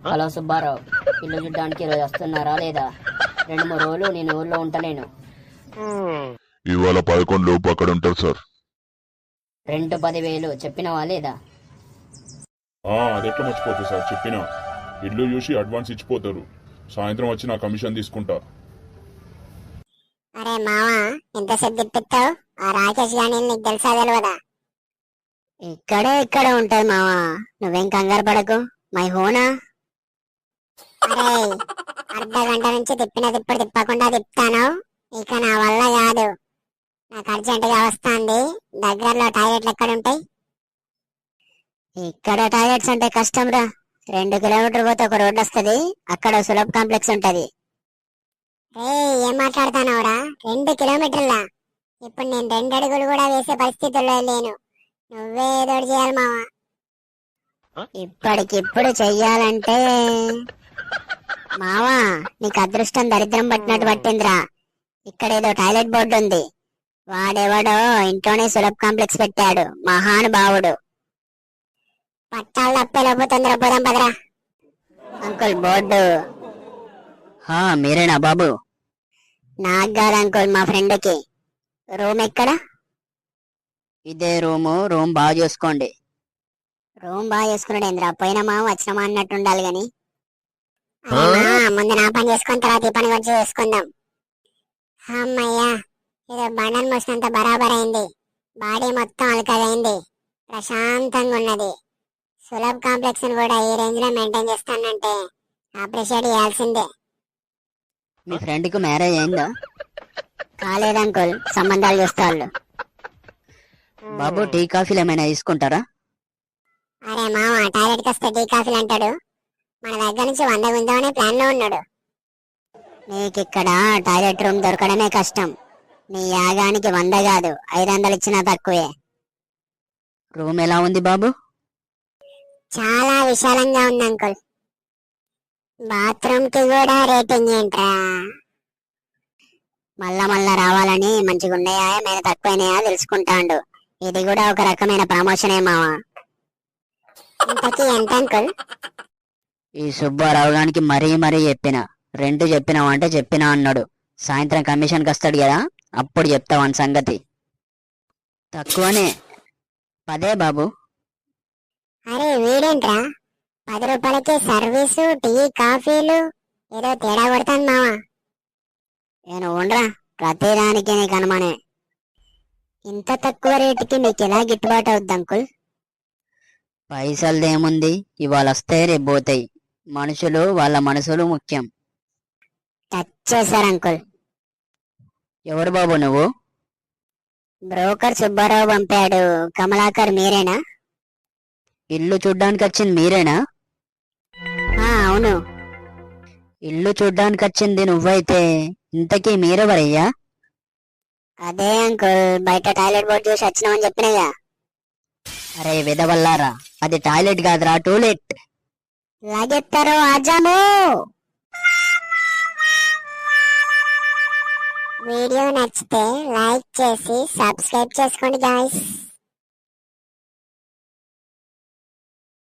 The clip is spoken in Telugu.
హలో సుబ్బారావు, ఇల్లు చూడ్డానికి ఈరోజు వస్తున్నారా లేదా? 2-3 రోజులు నేను ఊర్లో ఉంటలేను. ఇవాళ 11 లోపు అక్కడ ఉంటారు సార్. రెంట్ 10,000 చెప్పినవా లేదా? అదెట్లా మర్చిపోతుంది సార్, చెప్పినా. ఇల్లు చూసి అడ్వాన్స్ ఇచ్చిపోతారు. సాయంత్రం వచ్చి నా కమిషన్ తీసుకుంటా. అరే మావా, ఎంతసేపు తిప్పిస్తావు? ఆ రాకేష్ గాని నీకు తెలుసా తెలియదా? ఇక్కడ ఉంటది మావా, నువ్వేం కంగారు పడకు. మై హోనా. అరే, అర్ధ గంట నుంచి తిప్పుడు తిప్పకుండా తిప్పుతాను. ఇక నా వల్ల కాదు. నాకు అర్జెంట్ గా వస్తాంది. దగ్గరలో టాయిలెట్లు ఎక్కడుంటాయి? ఇక్కడ టాయిలెట్స్ అంటే కష్టం రా. 2 కిలోమీటర్ పోతే ఒక రోడ్డు వస్తుంది, అక్కడ సులభ్ కాంప్లెక్స్ ఉంటది. ఏం మాట్లాడుతున్నావురా? 2 కిలోమీటర్లా? ఇప్పుడు నేను 2 అడుగులు కూడా వేసే పరిస్థితుల్లో లేను. నువ్వే ఏదో చేయాలి మావా. ఇప్పటికిప్పుడు చెయ్యాలంటే మావా, నీకు అదృష్టం దరిద్రం పట్టినట్టు పట్టిందిరా. ఇక్కడేదో టాయిలెట్ బోర్డు ఉంది. వాడెవడో ఇంట్లోనే సులభ్ కాంప్లెక్స్ పెట్టాడు, మహానుభావుడు. పట్టాలు తప్పేలోపు తొందర పోదాం పదరా. Uncle board. మీరేనా బాబు? నాకు కాదు అంకుల్, మా ఫ్రెండ్కి. రూమ్ ఎక్కడ? ఇదే రూమ్ బాగా చూసుకోండి. రూమ్ బాగా చేసుకున్నాడు ఏంద్రా? పోయినమా వచ్చినమా అన్నట్టు ఉండాలి గాని. ముందు నా పని చేసుకుని తర్వాత ఈ పని వచ్చి చేసుకుందాం. అమ్మయ్యా, ఏదో బండను మోసినంత బరాబర్ అయింది. బాడీ మొత్తం అలకగైంది, ప్రశాంతంగా ఉన్నది. సులభ్ కాంప్లెక్స్ కూడా ఈ రేంజ్ లో మెయింటైన్ చేస్తానంటే అప్రిషియేట్ చేయాల్సిందే. మీ ఫ్రెండ్ కు మ్యారేజ్ అయిందా? కాలేదు అంకుల్, సంబంధాలు చూస్తారు. బాబు, టీ కాఫీలు ఏమైనా తీసుకుంటారా? అరే మామ, టాయిలెట్ కి వస్తే టీ కాఫీలు అంటాడు. మన దగ్గర నుంచి 100 గుందామనే ప్లాన్ లో ఉన్నాడు. నీకిక్కడ టాయిలెట్ రూమ్ దొరకడమే కష్టం. నీ యాగానికి 100 కాదు 500 ఇచ్చినా తక్కువే. రూమ్ ఎలా ఉంది బాబు? చాలా విశాలంగా ఉంది అంకుల్. బాత్రూమ్ కి కూడా రేటింగ్ ఏంట్రా? మళ్ళా రావాలని మంచిగా ఉన్నాయా ఏమైనా తక్కువైనాయా తెలుసుకుంటాండు. ఇది కూడా ఒక రకమైన ప్రమోషనే మావా. ఇంతకీ ఎంత అంకుల్? ఈ సుబ్బారావు గానికి మరీ చెప్పిన చెప్పినావంటే చెప్పినా అన్నాడు. సాయంత్రం కమిషన్కి వస్తాడు కదా, అప్పుడు చెప్తావని సంగతి. తక్కువనే, 10 బాబు. అరే వీడేంట్రా 10 రూపాయలకి సర్వీసు, టీ కాఫీలు? ఏదో తేడా కొడతాను మావా. నేను ఉండరా, ప్రతిదానికి నీకు అనుమానే. ఇంత తక్కువ రేటుకి మీకు ఎలా గిట్టుబాటు అవుద్ది అంకుల్? పైసలదేముంది, ఇవాళ వస్తే రేపు పోతాయి. మనుషులు, వాళ్ళ మనసులు ముఖ్యం. టచ్ చేశారు అంకుల్. ఎవరు బాబు నువ్వు? బ్రోకర్ సుబ్బారావు పంపాడు. కమలాకర్ మీరేనా? ఇల్లు చూడ్డానికి వచ్చింది మీరేనా? అవును. ఇల్లు చూడ్డానికి వచ్చింది నువ్వైతే ఇంతకీ మీరెవరయ్యా? అదే అంకుల్, బయట టాయిలెట్ బోర్డు చూసి వచ్చినామని చెప్పినగా. అరే విధవల్లారా, అది టాయిలెట్ కాదురా, టూలెట్. లాగెత్తారో ఆజాము. వీడియో నచ్చితే లైక్ చేసి సబ్స్క్రైబ్ చేసుకోండి గాయ్స్.